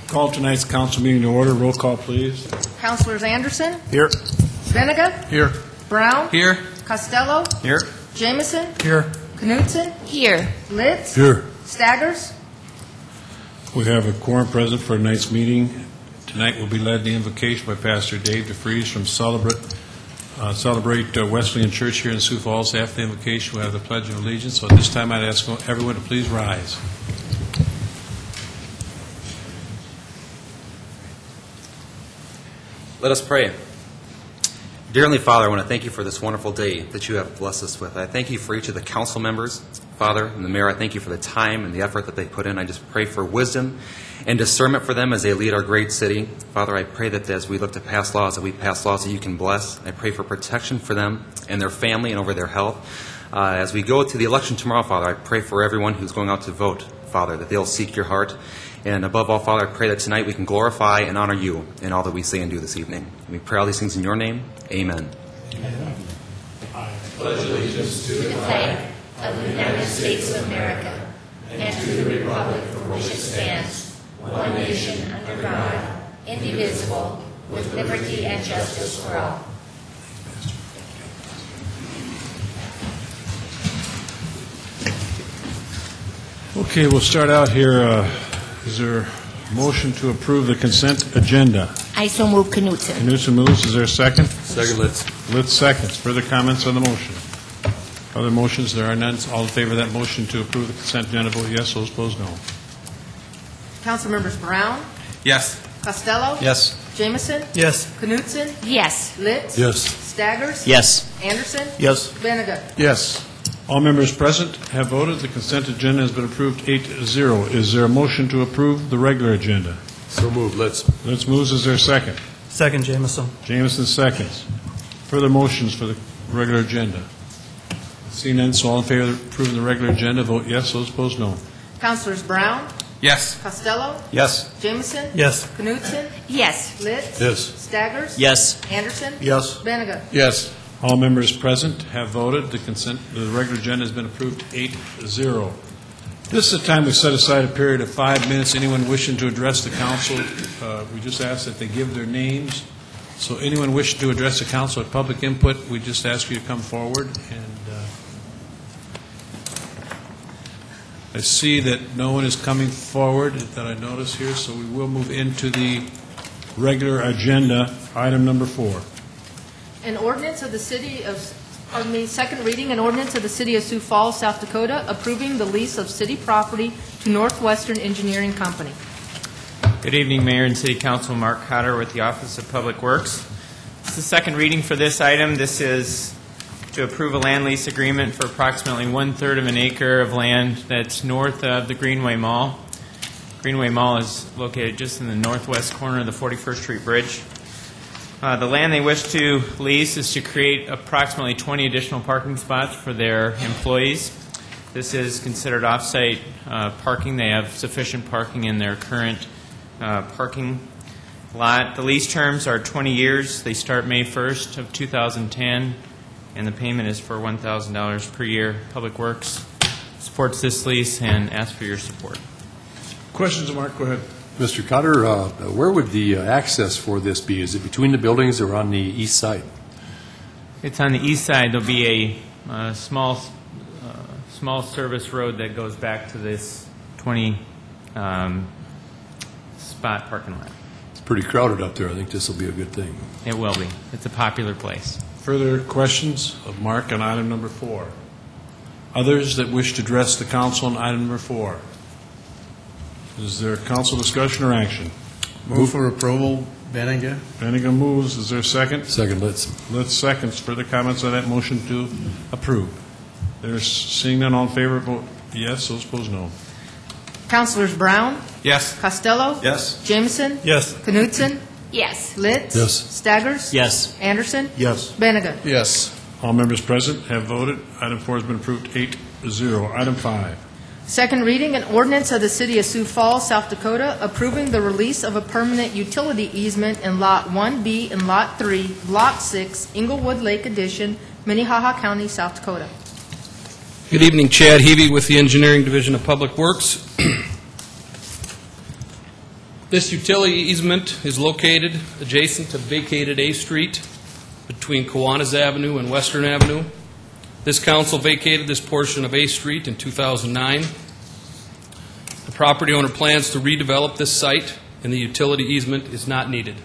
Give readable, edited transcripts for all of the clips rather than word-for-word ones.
Call tonight's council meeting to order. Roll call, please. Councilors Anderson? Here. Benega? Here. Brown? Here. Costello? Here. Jameson? Here. Knutson? Here. Litz? Here. Staggers? We have a quorum present for tonight's meeting. Tonight will be led in the invocation by Pastor Dave DeFries from Celebrate Wesleyan Church here in Sioux Falls. After the invocation, we'll have the Pledge of Allegiance. So at this time, I'd ask everyone to please rise. Let us pray. Dear Heavenly Father, I want to thank you for this wonderful day that you have blessed us with. I thank you for each of the council members, Father, and the mayor. I thank you for the time and the effort that they put in. I just pray for wisdom and discernment for them as they lead our great city. Father, I pray that as we look to pass laws, that we pass laws that you can bless. I pray for protection for them and their family and over their health. As we go to the election tomorrow, Father, I pray for everyone who's going out to vote, Father, that they'll seek your heart. And above all, Father, I pray that tonight we can glorify and honor you in all that we say and do this evening. And we pray all these things in your name. Amen. Amen. I pledge allegiance to the flag of the United States of America and to the republic for which it stands, one nation under God, indivisible, with liberty and justice for all. Okay, we'll start out here. Is there a motion to approve the consent agenda? I so move. Knutson. Knutson moves. Is there a second? Second, Litz. Litz seconds. Further comments on the motion? Other motions? There are none. All in favor of that motion to approve the consent agenda, vote yes. Those opposed, no. Council members Brown? Yes. Costello? Yes. Jameson? Yes. Knutson? Yes. Litz? Yes. Staggers? Yes. Anderson? Yes. Benega? Yes. All members present have voted. The consent agenda has been approved 8-0. Is there a motion to approve the regular agenda? So moved. Litz. Litz moves. Is there a second? Second, Jameson. Jameson seconds. Further motions for the regular agenda? Seeing none, so all in favor of approving the regular agenda, vote yes. Those opposed, no. Councilors Brown? Yes. Costello? Yes. Jameson? Yes. Knutson? Yes. Litz? Yes. Staggers? Yes. Anderson? Yes. Benega? Yes. All members present have voted. The regular agenda has been approved 8-0. This is the time we set aside a period of 5 minutes. Anyone wishing to address the council, we just ask that they give their names. So anyone wishing to address the council at public input, we just ask you to come forward. And I see that no one is coming forward that I notice here, so we will move into the regular agenda, item number 4. An ordinance of the city of, second reading, an ordinance of the city of Sioux Falls, South Dakota, approving the lease of city property to Northwestern Engineering Company. Good evening, Mayor and City Council. Mark Cotter with the Office of Public Works. It's the second reading for this item. This is to approve a land lease agreement for approximately 1/3 of an acre of land that's north of the Greenway Mall. Greenway Mall is located just in the northwest corner of the 41st Street Bridge. The land they wish to lease is to create approximately 20 additional parking spots for their employees. This is considered off-site parking. They have sufficient parking in their current parking lot. The lease terms are 20 years. They start May 1st of 2010, and the payment is for $1,000 per year. Public Works supports this lease and asks for your support. Questions, Mark? Go ahead. Mr. Cotter, where would the access for this be? Is it between the buildings or on the east side? It's on the east side. There'll be a small service road that goes back to this 20 spot parking lot. It's pretty crowded up there. I think this will be a good thing. It will be. It's a popular place. Further questions of Mark on item number 4? Others that wish to address the council on item number 4? Is there council discussion or action? Move for approval. Benega. Benega moves. Is there a second? Second, Litz. Litz seconds. Further comments on that motion to approve? There's seeing none, all in favor, vote yes. Those opposed, no. Councilors Brown? Yes. Costello? Yes. Jameson? Yes. Knutson? Yes. Litz? Yes. Staggers? Yes. Anderson? Yes. Benega? Yes. All members present have voted. Item 4 has been approved 8-0. Item 5. Second reading, an ordinance of the City of Sioux Falls, South Dakota, approving the release of a permanent utility easement in Lot 1B and Lot 3, Block 6, Inglewood Lake Addition, Minnehaha County, South Dakota. Good evening, Chad Heavey with the Engineering Division of Public Works. This utility easement is located adjacent to vacated A Street between Kiwanis Avenue and Western Avenue. This council vacated this portion of A Street in 2009. The property owner plans to redevelop this site, and the utility easement is not needed.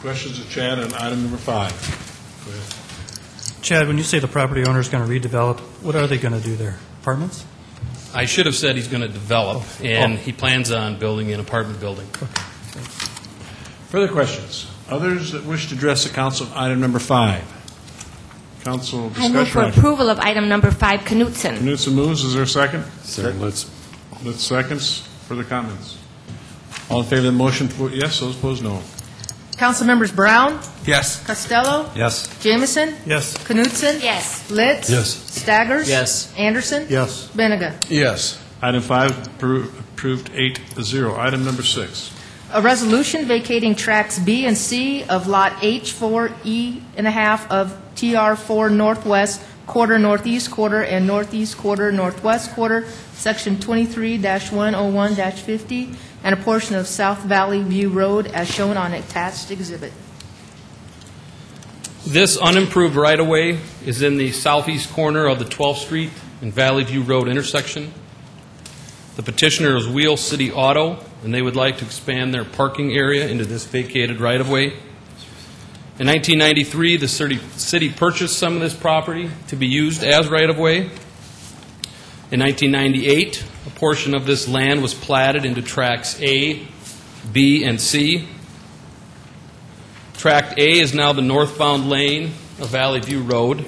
Questions of Chad on item number 5? Go ahead. Chad, when you say the property owner is going to redevelop, what are they going to do there? Apartments? I should have said he's going to develop, and he plans on building an apartment building. Further questions? Others that wish to address the council on item number 5? Council I move for discussion. approval of item number 5, Knutson. Knutson moves. Is there a second? Second, let's. Litz seconds. Further comments? All in favor of the motion, vote yes. Those opposed, no. Council members Brown, Yes. Costello, Yes. Jameson, Yes. Knutson, Yes. Litz. Yes. Staggers. Yes. Anderson. Yes. Benega. Yes. Item 5 approved 8-0. Item number 6. A resolution vacating tracks B and C of Lot H4E1/2 of TR4 Northwest Quarter Northeast Quarter and Northeast Quarter Northwest Quarter, Section 23-101-50, and a portion of South Valley View Road as shown on attached exhibit. This unimproved right-of-way is in the southeast corner of the 12th Street and Valley View Road intersection. The petitioner is Wheel City Auto, and they would like to expand their parking area into this vacated right-of-way. In 1993, the city purchased some of this property to be used as right-of-way. In 1998, a portion of this land was platted into Tracts A, B, and C. Tract A is now the northbound lane of Valley View Road.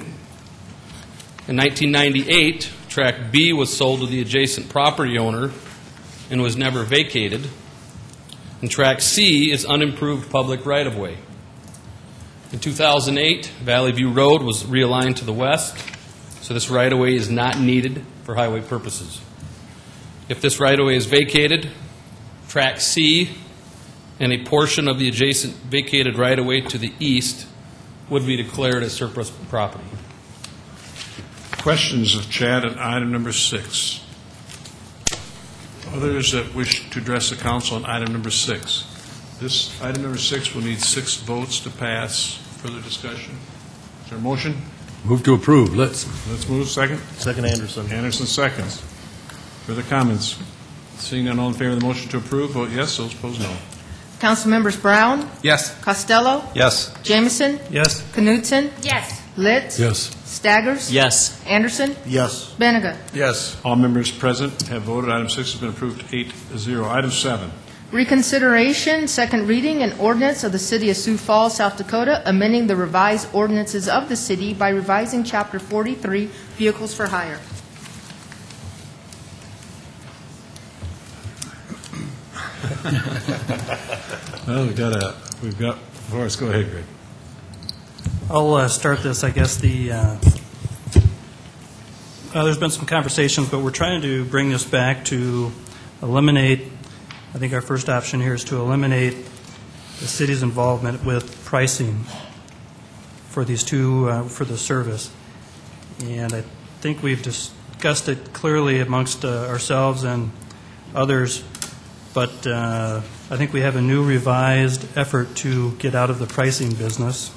In 1998, Tract B was sold to the adjacent property owner and was never vacated. And Tract C is unimproved public right-of-way. In 2008, Valley View Road was realigned to the west, so this right-of-way is not needed for highway purposes. If this right-of-way is vacated, Tract C and a portion of the adjacent vacated right-of-way to the east would be declared as surplus property. Questions of Chad on item number 6? Others that wish to address the council on item number 6? This item number 6 will need 6 votes to pass. Further discussion? Is there a motion? Move to approve. Let's. Let's move. Second? Second, Anderson. Anderson seconds. Further comments? Seeing none, all in favor of the motion to approve, vote yes. Those opposed, no. Council members Brown, Yes. Costello, Yes. Jameson, Yes. Knutson, Yes. Litz. Yes. Staggers. Yes. Anderson. Yes. Benega. Yes. All members present have voted. Item 6 has been approved 8-0. Item 7. Reconsideration, second reading, an ordinance of the City of Sioux Falls, South Dakota, amending the revised ordinances of the city by revising Chapter 43, Vehicles for Hire. Well, we've got Forrest. Go ahead, Greg. I'll start this. I guess there's been some conversations, but we're trying to bring this back to eliminate, I think our first option here is to eliminate the city's involvement with pricing for these two, for the service. And I think we've discussed it clearly amongst ourselves and others, but I think we have a new revised effort to get out of the pricing business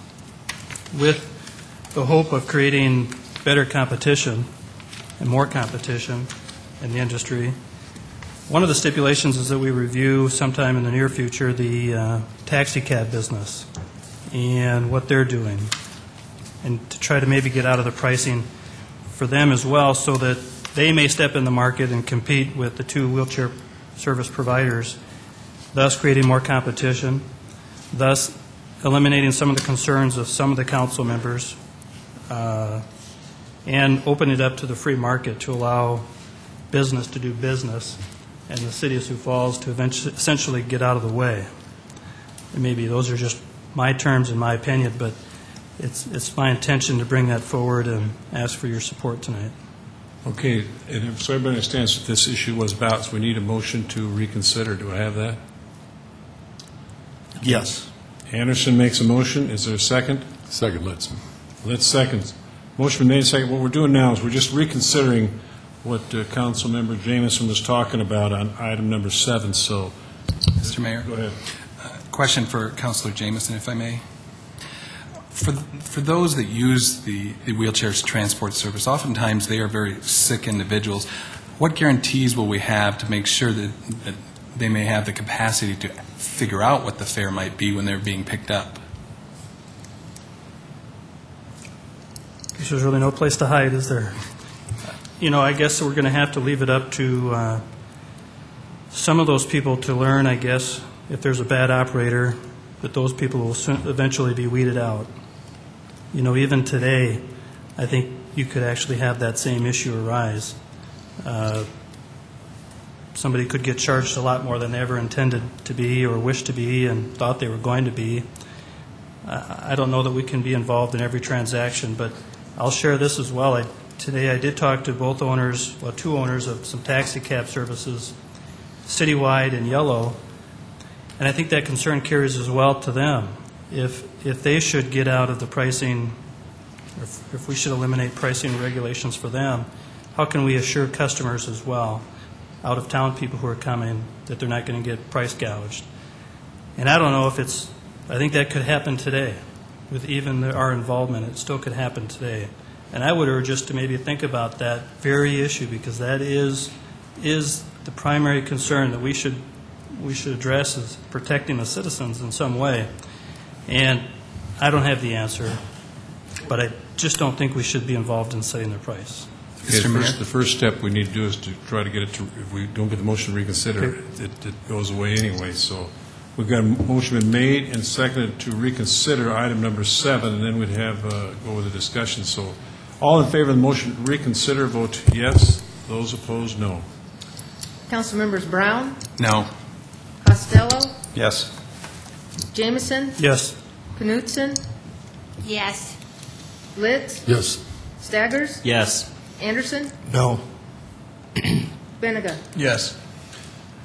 with the hope of creating better competition and more competition in the industry. One of the stipulations is that we review sometime in the near future the taxi cab business and what they're doing, and to try to maybe get out of the pricing for them as well, so that they may step in the market and compete with the two wheelchair service providers, thus creating more competition, thus eliminating some of the concerns of some of the council members, and open it up to the free market to allow business to do business and the city of Sioux Falls to essentially get out of the way. And maybe those are just my terms and my opinion, but it's my intention to bring that forward and ask for your support tonight. Okay, and so everybody understands what this issue was about, so we need a motion to reconsider. Do I have that? Yes. Anderson makes a motion. Is there a second? Second, let's. Let's seconds. Motion been made, second. What we're doing now is we're just reconsidering what Councilmember Jameson was talking about on item number 7, so... Mr. Mayor? Go ahead. Question for Councilor Jameson, if I may. For those that use the wheelchairs transport service, oftentimes they are very sick individuals. What guarantees will we have to make sure that they may have the capacity to figure out what the fare might be when they're being picked up? There's really no place to hide, is there? I guess we're going to have to leave it up to some of those people to learn, I guess, if there's a bad operator, that those people will eventually be weeded out. Even today, I think you could actually have that same issue arise. Somebody could get charged a lot more than they ever intended to be or wished to be and thought they were going to be. I don't know that we can be involved in every transaction, but I'll share this as well. Today I did talk to both owners, well, 2 owners of some taxi cab services, citywide and yellow, and I think that concern carries as well to them. If they should get out of the pricing, if we should eliminate pricing regulations for them, how can we assure customers as well, out-of-town people who are coming, that they're not going to get price gouged? And I don't know if I think that could happen today. With even our involvement, it still could happen today. And I would urge us to maybe think about that very issue, because that is the primary concern that we should address, is protecting the citizens in some way. And I don't have the answer, but I just don't think we should be involved in setting their price. Okay, the first step we need to do is to try to get it to, if we don't get the motion to reconsider, it goes away anyway. So we've got a motion been made and seconded to reconsider item number 7, and then we'd have go with the discussion. So all in favor of the motion to reconsider, vote yes. Those opposed, no. Councilmembers Brown, No. Costello, Yes. Jameson, Yes. Knutson, Yes. Litz, Yes. Staggers, Yes. Anderson, No. Benega. Yes.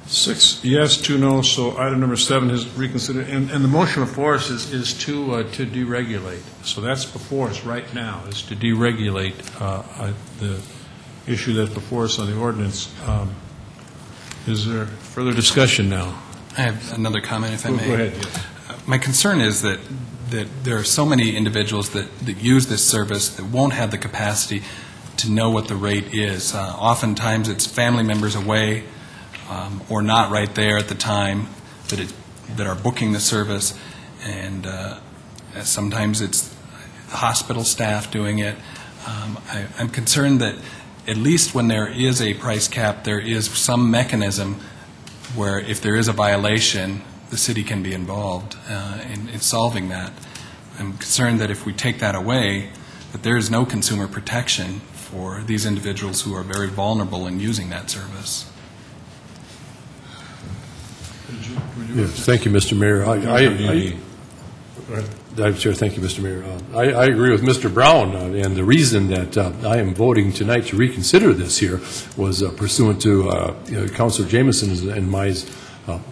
6 yes, 2 no, so item number 7 is reconsidered. And the motion before us is to deregulate. So that's before us right now, is to deregulate the issue that's before us on the ordinance. Is there further discussion now? I have another comment, if I may. Go ahead. Yes. My concern is that there are so many individuals that use this service that won't have the capacity to know what the rate is. Oftentimes it's family members away or not right there at the time that are booking the service, and sometimes it's the hospital staff doing it. I'm concerned that at least when there is a price cap, there is some mechanism where if there is a violation, the city can be involved in solving that. I'm concerned that if we take that away, that there is no consumer protection for these individuals who are very vulnerable in using that service. Yes, thank you, Mr. Mayor. I'm sure. Thank you, Mr. Mayor. I agree with Mr. Brown, and the reason that I am voting tonight to reconsider this here was pursuant to Councilor Jameson's and my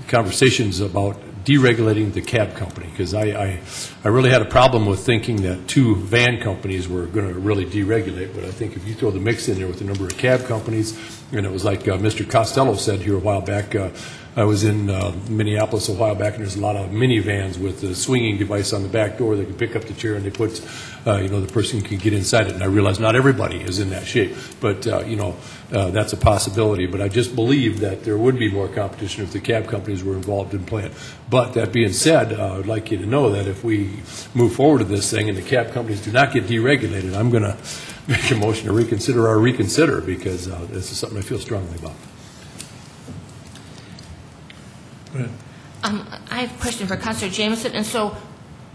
conversations about deregulating the cab company, because I really had a problem with thinking that 2 van companies were going to really deregulate, but I think if you throw the mix in there with the number of cab companies, and it was like Mr. Costello said here a while back, I was in Minneapolis a while back, and there's a lot of minivans with a swinging device on the back door that can pick up the chair, and they put, the person can get inside it. And I realize not everybody is in that shape, but, that's a possibility. But I just believe that there would be more competition if the cab companies were involved in plant. But that being said, I would like you to know that if we move forward with this thing and the cab companies do not get deregulated, I'm going to make a motion to reconsider because this is something I feel strongly about. I have a question for Councilor Jameson, and so,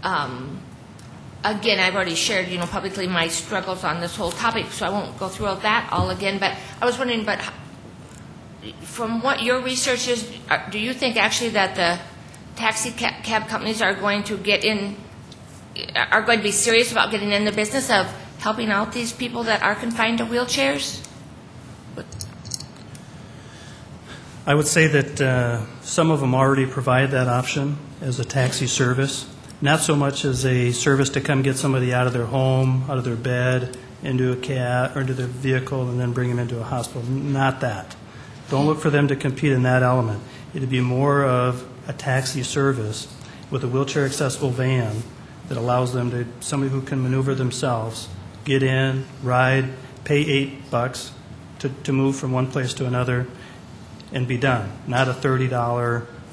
again, I've already shared, publicly my struggles on this whole topic, so I won't go through all that all again, but I was wondering, but from what your research is, do you think actually that the taxi cab companies are going to be serious about getting in the business of helping out these people that are confined to wheelchairs? I would say that some of them already provide that option as a taxi service, not so much as a service to come get somebody out of their home, out of their bed, into a cab or into the vehicle and then bring them into a hospital. Not that. Don't look for them to compete in that element. It'd be more of a taxi service with a wheelchair accessible van that allows them to, somebody who can maneuver themselves, get in, ride, pay $8 to move from one place to another and be done. Not a $30,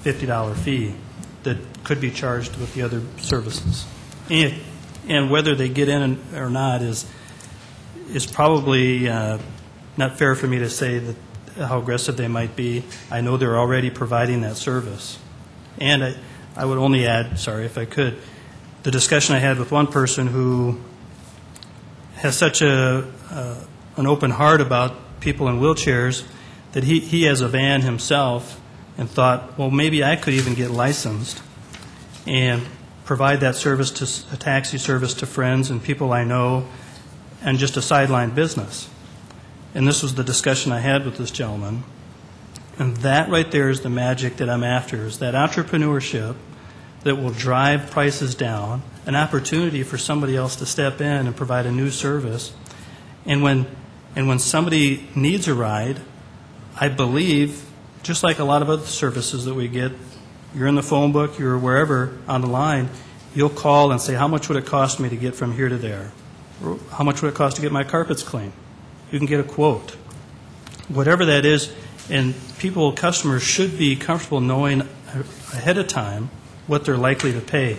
$50 fee that could be charged with the other services. And whether they get in or not is probably not fair for me to say that how aggressive they might be. I know they're already providing that service. And I would only add, sorry if I could, the discussion I had with one person who has such an open heart about people in wheelchairs that he has a van himself and thought, well, maybe I could even get licensed and provide that service, to a taxi service to friends and people I know, and just a sideline business. And this was the discussion I had with this gentleman. And that right there is the magic that I'm after, is that entrepreneurship that will drive prices down, an opportunity for somebody else to step in and provide a new service. And when somebody needs a ride, I believe, just like a lot of other services that we get, you're in the phone book, you're wherever on the line, you'll call and say, how much would it cost me to get from here to there? Or how much would it cost to get my carpets cleaned? You can get a quote. Whatever that is, and customers should be comfortable knowing ahead of time what they're likely to pay.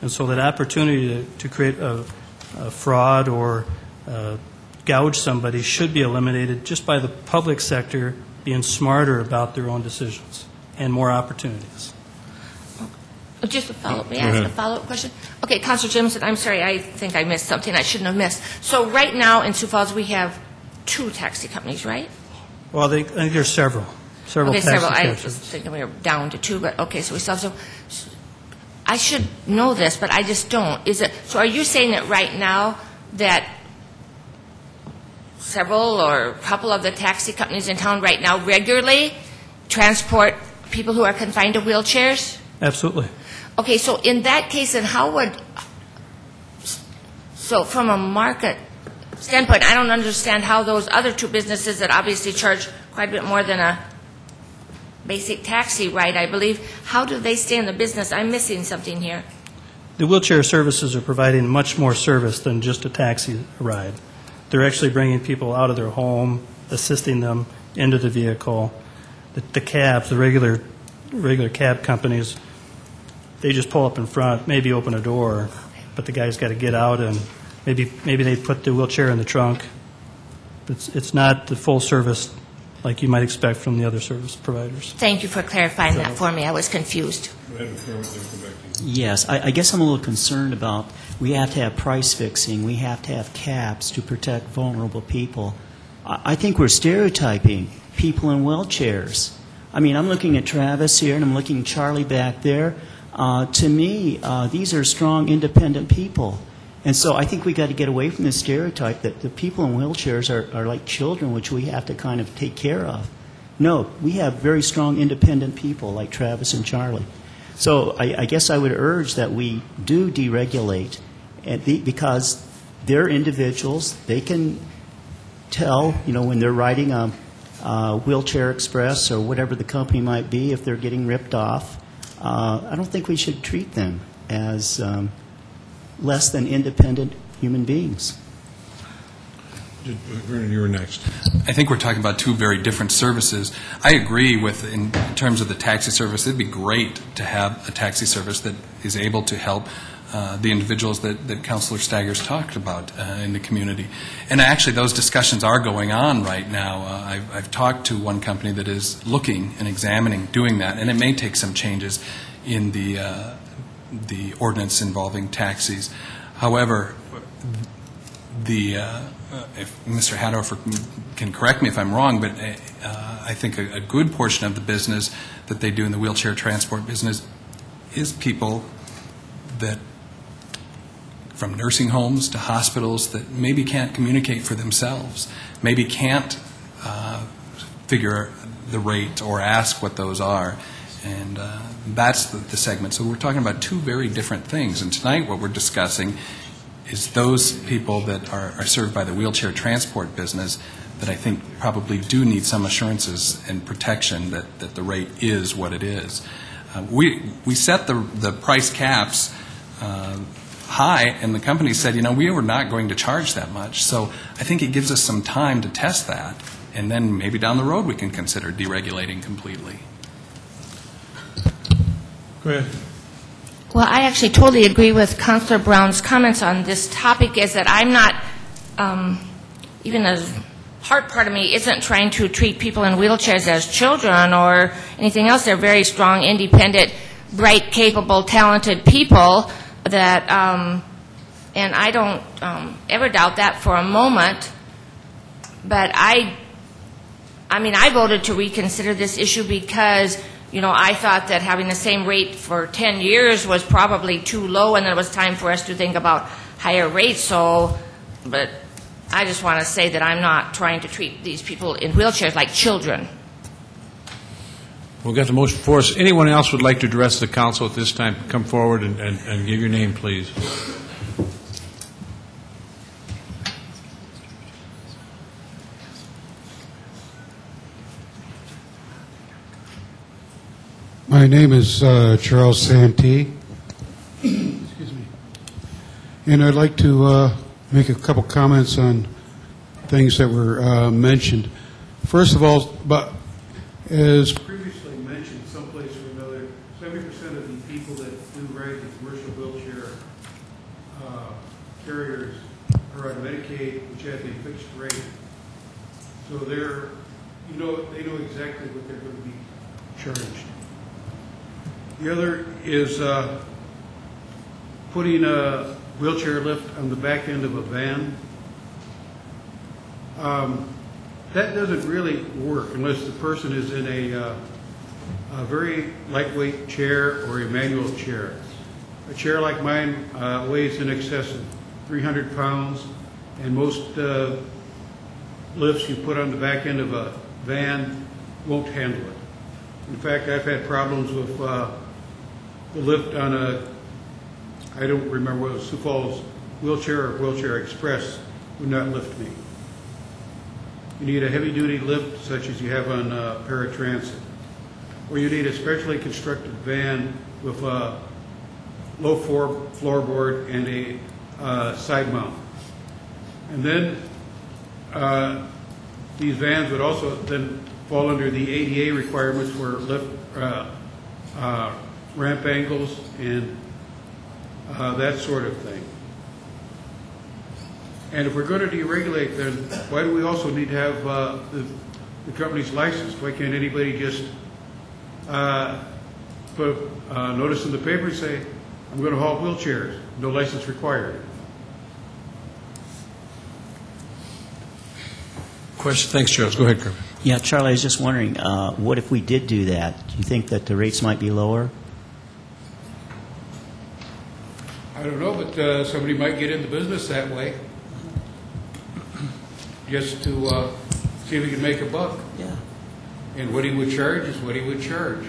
And so that opportunity to create a fraud or gouge somebody should be eliminated just by the public sector being smarter about their own decisions and more opportunities. Just a follow-up. May I ask a follow-up question? Okay, Councilor Jimson, I'm sorry, I think I missed something I shouldn't have missed. So right now in Sioux Falls, we have 2 taxi companies, right? Well, I think there's several Okay, taxi several. I companies. was thinking we were down to 2, but okay, so we still have some. I should know this, but I just don't. So are you saying that right now that several or a couple of the taxi companies in town right now regularly transport people who are confined to wheelchairs? Absolutely. Okay, so in that case, then so from a market standpoint, I don't understand how those other 2 businesses that obviously charge quite a bit more than a basic taxi ride, I believe, how do they stay in the business? I'm missing something here. The wheelchair services are providing much more service than just a taxi ride. They're actually bringing people out of their home, assisting them into the vehicle. The cabs, the regular cab companies, they just pull up in front, maybe open a door, but the guy's got to get out and maybe they put the wheelchair in the trunk. It's not the full service like you might expect from the other service providers. Thank you for clarifying that for me. I was confused. Yes, I guess I'm a little concerned about, we have to have price fixing, we have to have caps to protect vulnerable people. I think we're stereotyping people in wheelchairs. I mean, I'm looking at Travis here, and I'm looking at Charlie back there. To me, these are strong, independent people. And so I think we got to get away from this stereotype that the people in wheelchairs are like children, which we have to kind of take care of. No, we have very strong, independent people like Travis and Charlie. So I guess I would urge that we do deregulate, because they're individuals. They can tell, when they're riding a Wheelchair Express or whatever the company might be, if they're getting ripped off. I don't think we should treat them as less than independent human beings. Vernon, you were next. I think we're talking about 2 very different services. I agree with, in terms of the taxi service, it'd be great to have a taxi service that is able to help the individuals that Councilor Staggers talked about in the community. And actually, those discussions are going on right now. I've talked to one company that is looking and examining doing that, and it may take some changes in the ordinance involving taxis. However, if Mr. Hadorfer can correct me if I'm wrong, but I think a good portion of the business that they do in the wheelchair transport business is people that, from nursing homes to hospitals, that maybe can't communicate for themselves, maybe can't figure the rate or ask what those are. And that's the segment. So we're talking about 2 very different things. And tonight what we're discussing is those people that are served by the wheelchair transport business that I think probably do need some assurances and protection that the rate is what it is. We set the price caps high, and the company said, we were not going to charge that much. So I think it gives us some time to test that, and then maybe down the road we can consider deregulating completely. Go ahead. Well, I actually totally agree with Councilor Brown's comments on this topic, is that I'm not, even a heart part of me isn't trying to treat people in wheelchairs as children or anything else. They're very strong, independent, bright, capable, talented people that, and I don't ever doubt that for a moment. But I voted to reconsider this issue because, I thought that having the same rate for 10 years was probably too low, and it was time for us to think about higher rates. But I just want to say that I'm not trying to treat these people in wheelchairs like children. We've got the motion before us. Anyone else would like to address the council at this time? Come forward and give your name, please. My name is Charles Santee. Excuse me. And I'd like to make a couple comments on things that were mentioned. First of all, but as previously mentioned, someplace or another, 70% of the people that do ride the commercial wheelchair carriers are on Medicaid, which has a fixed rate. So they know exactly what they're going to be charged. The other is putting a wheelchair lift on the back end of a van. That doesn't really work unless the person is in a very lightweight chair or a manual chair. A chair like mine weighs in excess of 300 pounds, and most lifts you put on the back end of a van won't handle it. In fact, I've had problems with the lift on I don't remember whether it was Sioux Falls Wheelchair or Wheelchair Express would not lift me. You need a heavy-duty lift such as you have on paratransit, or you need a specially constructed van with a low floorboard and a side mount. And then these vans would also then fall under the ADA requirements for lift ramp angles and that sort of thing. And if we're going to deregulate, then why do we also need to have the company's license? Why can't anybody just put a notice in the paper and say, I'm going to haul wheelchairs, no license required? Question. Thanks, Charles. Go ahead, Kirby. Yeah, Charlie, I was just wondering, what if we did do that? Do you think that the rates might be lower? I don't know, but somebody might get into business that way, just to see if he can make a buck. Yeah. And what he would charge is what he would charge.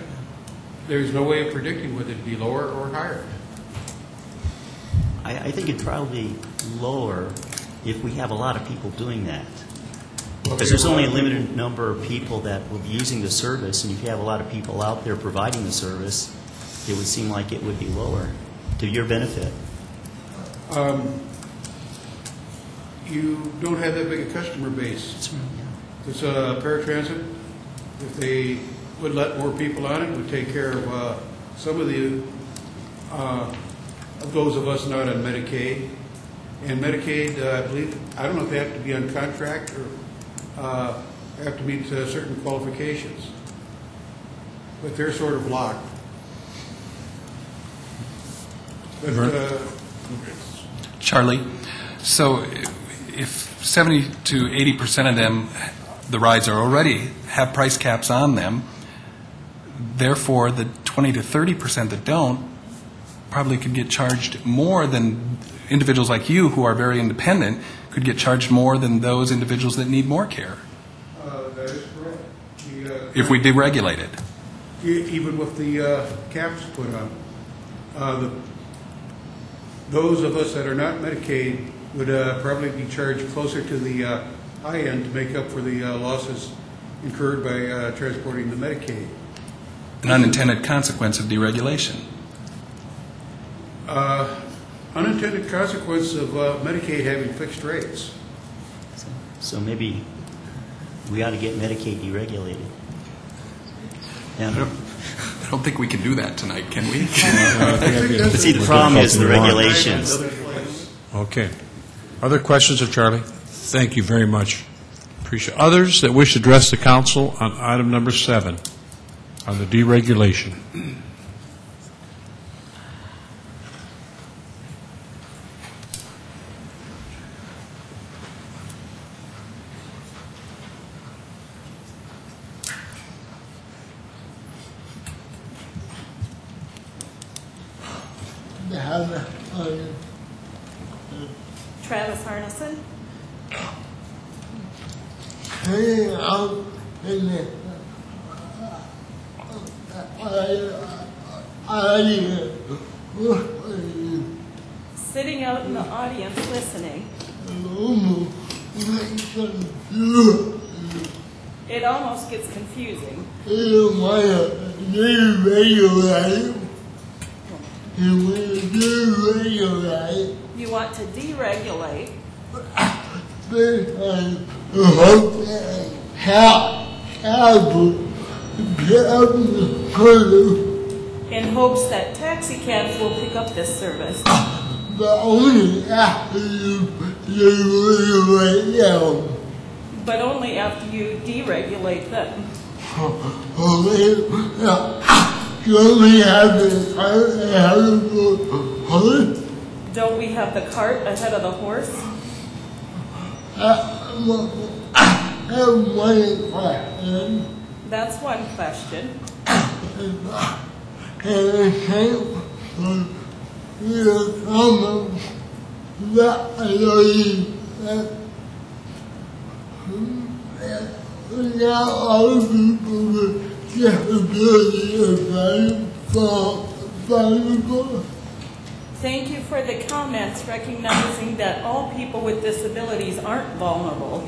There's no way of predicting whether it'd be lower or higher. I think it'd probably be lower if we have a lot of people doing that. Because there's only a limited number of people that will be using the service, and if you have a lot of people out there providing the service, it would seem like it would be lower to your benefit. You don't have that big a customer base. That's right, yeah. It's paratransit. If they would let more people on it, it would take care of some of the of those of us not on Medicaid. And Medicaid, I believe, I don't know if they have to be on contract or have to meet certain qualifications, but they're sort of locked. But, Charlie, so if 70 to 80% of them, the rides are already have price caps on them, therefore the 20 to 30% that don't probably could get charged more than individuals like you who are very independent could get charged more than those individuals that need more care. That is correct. If we deregulate it. Even with the caps put on. those of us that are not Medicaid would probably be charged closer to the high end to make up for the losses incurred by transporting the Medicaid. An unintended consequence of deregulation. Unintended consequence of Medicaid having fixed rates. So maybe we ought to get Medicaid deregulated. And I don't think we can do that tonight, can we? see, the problem is the regulations. Okay. Other questions of Charlie? Thank you very much. Appreciate. Others that wish to address the council on item number 7, on the deregulation? Travis Arneson. Sitting out in the audience listening. It almost gets confusing. You want to deregulate. In hopes that taxi cabs will pick up this service. But only after you deregulate them. But only after you deregulate them. Don't we have the cart ahead of the horse? Don't we have the cart ahead of the horse? One question. That's one question. Thank you for the comments recognizing that all people with disabilities aren't vulnerable.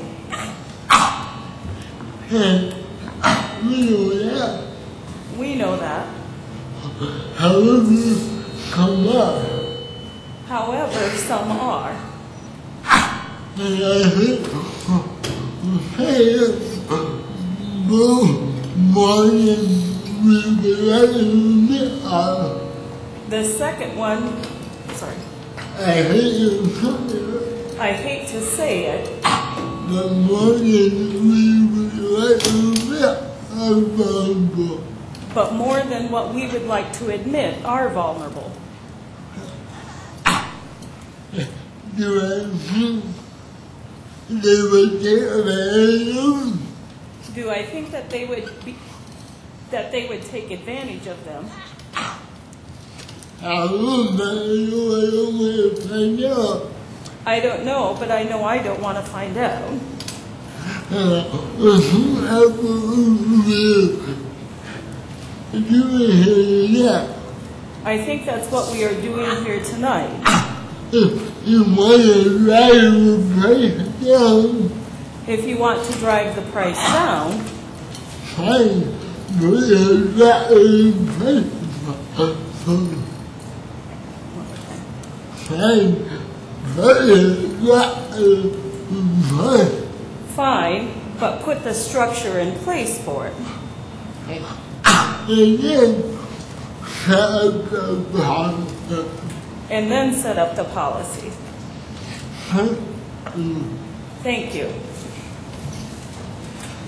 We know that. However, some are. The second one, sorry. I hate to say it. But more than what we would like to admit are vulnerable. Do I think they would take advantage of them? Do I think that they would take advantage of them? I don't know, but I know I don't want to find out. I think that's what we are doing here tonight. If you want to drive the price down, if you want to drive the price down, fine. Fine, but put the structure in place for it. And then set up the policy. Thank you.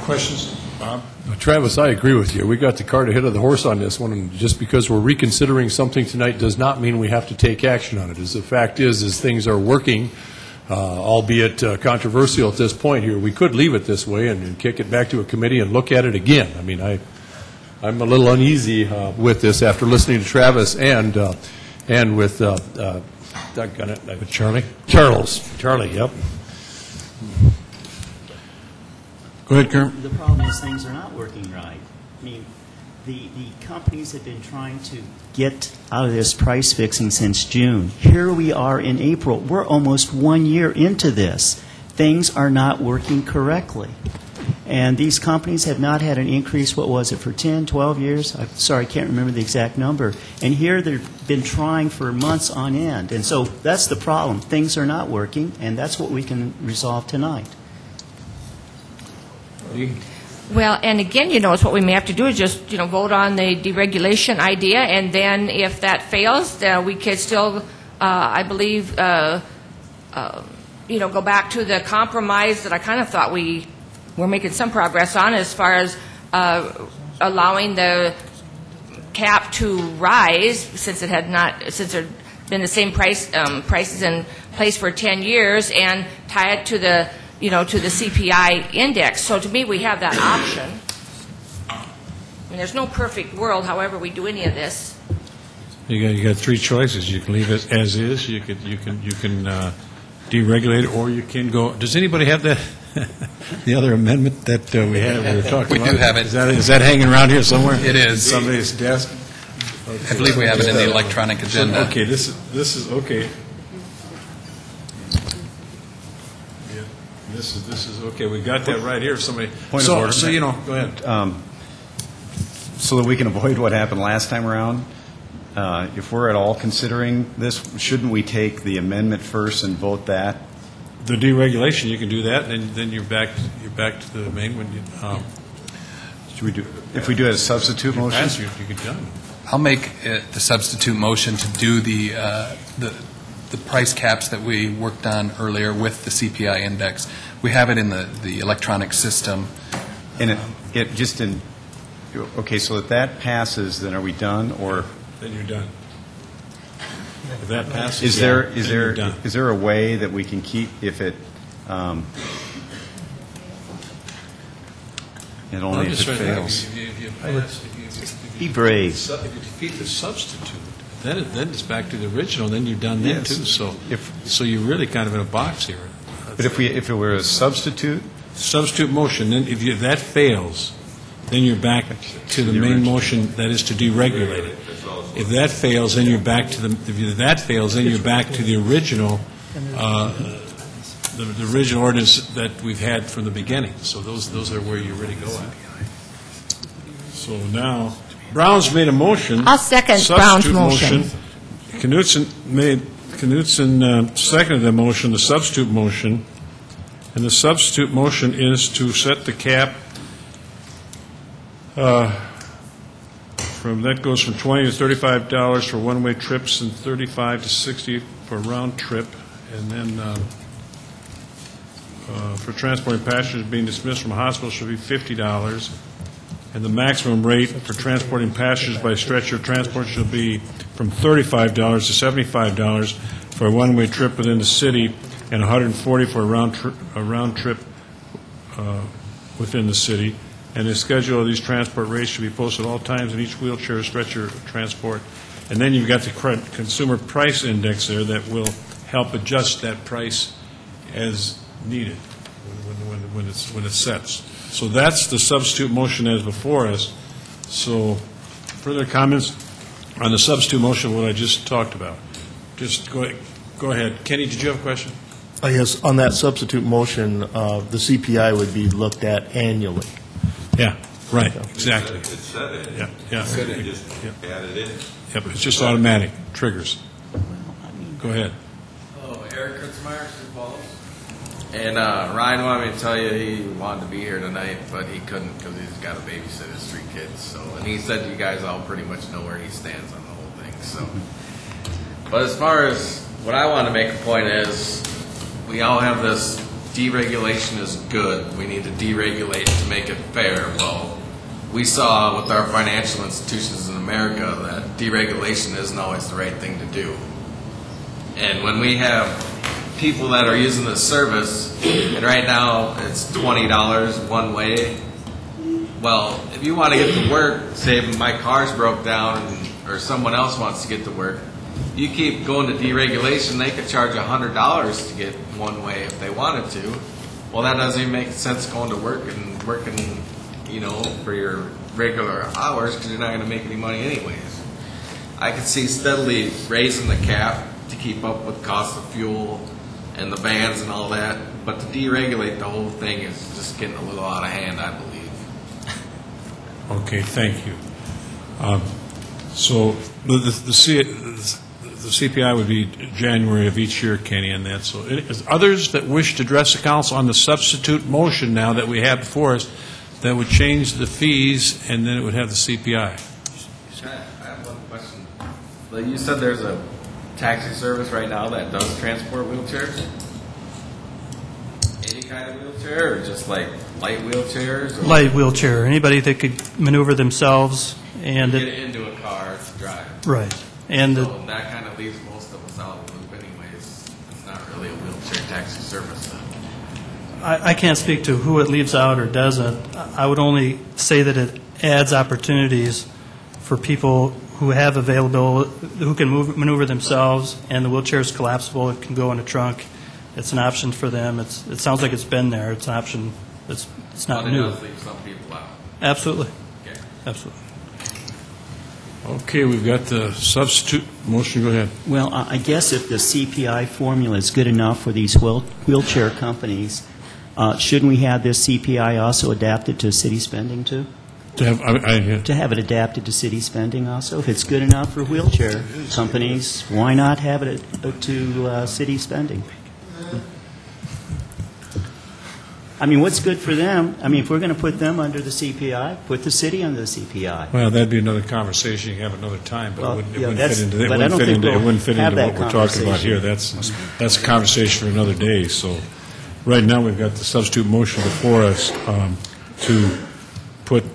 Questions? Bob? Travis, I agree with you. We got the cart ahead of the horse on this one, and just because we're reconsidering something tonight does not mean we have to take action on it. As the fact is things are working, albeit controversial at this point here. We could leave it this way and kick it back to a committee and look at it again. I mean, I'm a little uneasy with this after listening to Travis and with Charlie, yep. Go ahead, Kern. The problem is things are not working right. I mean, The companies have been trying to get out of this price fixing since June. Here we are in April. We're almost 1 year into this. Things are not working correctly. And these companies have not had an increase, what was it, for 10, 12 years? I'm sorry, I can't remember the exact number. And here they've been trying for months on end. And so that's the problem. Things are not working, and that's what we can resolve tonight. Well, and again, it's what we may have to do is just, vote on the deregulation idea, and then if that fails, then we could still, I believe, go back to the compromise that I kind of thought we were making some progress on as far as allowing the cap to rise since it had not, since there had been the same prices in place for 10 years, and tie it to the to the CPI index. So to me, we have that option. I mean, there's no perfect world, however we do any of this. You got three choices. You can leave it as is. You can deregulate it, or you can go. Does anybody have the the other amendment that we were talking about? We do have it. Is that hanging around here somewhere? It is. Somebody's desk. I believe we have it in the electronic agenda. Okay, this is okay. This is okay. We got that right here. Somebody. Point of order. So go ahead. So that we can avoid what happened last time around, if we're at all considering this, shouldn't we take the amendment first and vote that? The deregulation, you can do that, and then you're back to the main one. Should we do? If we do it as a substitute motion, you can done. I'll make it the substitute motion to do the price caps that we worked on earlier with the CPI index. We have it in the electronic system. And it just in, okay, so if that passes, then are we done, or? Then you're done. If that passes, is there a way that we can keep, if it, only if it fails? Be brave. If you defeat the substitute, then it's back to the original. Then you've done that too. So you're really kind of in a box here. But if it were a substitute motion, then if that fails, then you're back to the main motion, that is to deregulate it. If that fails, then you're back to the original, the original ordinance that we've had from the beginning. So those are where you really go at. So now, Brown's made a motion. I'll second Brown's motion. Knutson seconded the motion, the substitute motion, and the substitute motion is to set the cap that goes from $20 to $35 for one-way trips and $35 to $60 for a round trip, and then for transporting passengers being dismissed from a hospital should be $50. And the maximum rate for transporting passengers by stretcher transport shall be from $35 to $75 for a one-way trip within the city, and $140 for a round trip within the city. And the schedule of these transport rates should be posted at all times in each wheelchair or stretcher transport. And then you've got the consumer price index there that will help adjust that price as needed when it sets. So that's the substitute motion as before us. So further comments on the substitute motion, what I just talked about? Just go ahead. Kenny, did you have a question? Yes, on that substitute motion, the CPI would be looked at annually. Yeah, right, exactly. It said it. Yeah. It said it, just add it in. Yep, it's just automatic, triggers. Go ahead. Hello, Eric Kurtzmeyer, Sioux Falls. And Ryan wanted me to tell you he wanted to be here tonight, but he couldn't because he's got to babysit his 3 kids. So, and he said you guys all pretty much know where he stands on the whole thing. So, but as far as what I want to make a point is, we all have this deregulation is good. We need to deregulate to make it fair. Well, we saw with our financial institutions in America that deregulation isn't always the right thing to do. And when we have people that are using this service, and right now it's $20 one way, well, if you want to get to work, say if my car's broke down or someone else wants to get to work, you keep going to deregulation, they could charge $100 to get one way if they wanted to. Well, that doesn't even make sense going to work and working you know, for your regular hours because you're not going to make any money anyways. I could see steadily raising the cap to keep up with cost of fuel and the vans and all that, but to deregulate the whole thing is just getting a little out of hand, I believe. Okay, thank you. So the CPI would be January of each year, Kenny, and that. So is others that wish to address the council on the substitute motion now that we have before us that would change the fees and then it would have the CPI? I have one question. Like you said there's a taxi service right now that does transport wheelchairs? Any kind of wheelchair or just like light wheelchairs? Or Light wheelchair, anybody that could maneuver themselves and get into a car to drive. right. And So that kind of leaves most of us out of the loop anyways. It's not really a wheelchair taxi service then. I can't speak to who it leaves out or doesn't. I would only say that it adds opportunities for people who have available, who can maneuver themselves, and the wheelchair is collapsible. It can go in a trunk. It's an option for them. It sounds like it's been there. It's an option. It's not But it new. does leave some people out. Absolutely. Okay. Absolutely. Okay, we've got the substitute motion. Go ahead. Well, I guess if the CPI formula is good enough for these wheelchair companies, shouldn't we have this CPI also adapted to city spending too? To have, To have it adapted to city spending also? If it's good enough for wheelchair companies, why not have it to city spending? I mean, what's good for them? I mean, if we're going to put them under the CPI, put the city under the CPI. well, that'd be another conversation you have another time, but Well, it yeah, wouldn't that's- fit into that. but I don't think It we'll wouldn't fit have into that what we're talking about here. conversation. That's a conversation for another day. So, right now we've got the substitute motion before us to put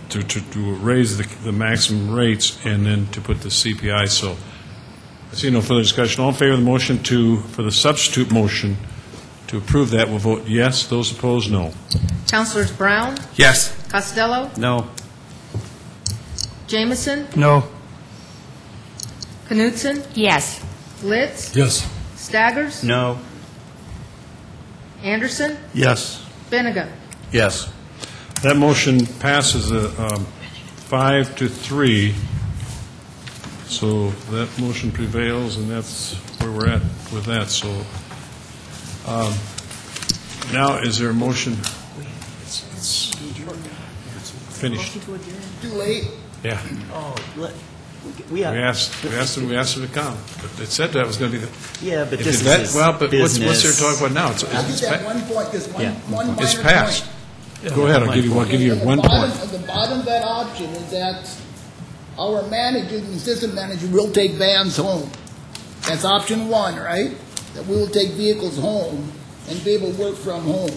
to raise the maximum rates and then to put the CPI. So, I see no further discussion. All in favor of the motion for the substitute motion to approve that will vote yes. Those opposed, no. Councilors Brown, Yes. Costello, No. Jameson, No. Knutson, Yes. Litz, Yes. Staggers, No. Anderson, Yes. Benega. Yes. That motion passes 5-3. So that motion prevails, and that's where we're at with that. So now, is there a motion? It's finished. Too late. Yeah. Oh, We asked them to come, but they said that was going to be the. Yeah, but If this that- is well, but what's there to business. talk about now? It's I'll just at one point, just one minor it's point. passed. Go ahead. I'll give you one point. At the bottom of that option is that our manager and assistant manager will take vans home. That's option one, right? That we will take vehicles home and be able to work from home.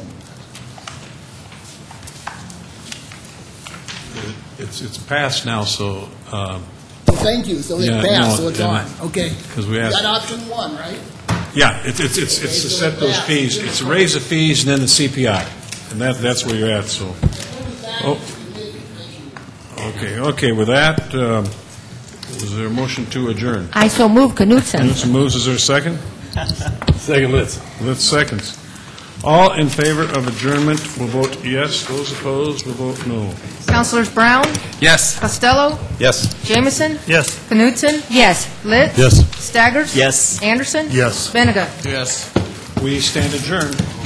It's passed now, so. So thank you, so Yeah, it passed, no, so it's yeah, on, okay. 'cause we asked- Got option one, right? Yeah, it's to set those fees, it's to raise the fees and then the CPI, and that's where you're at, so. Oh. Okay, with that, is there a motion to adjourn? I so move, Knutson. Knutson moves, is there a second? Second, Litz. Litz seconds. All in favor of adjournment will vote yes, those opposed will vote no. Councilors Brown, Yes. Costello, Yes. Jameson, Yes. Knutson, Yes. Litz, Yes. Staggers, Yes. Anderson, Yes. Benega. Yes. We stand adjourned.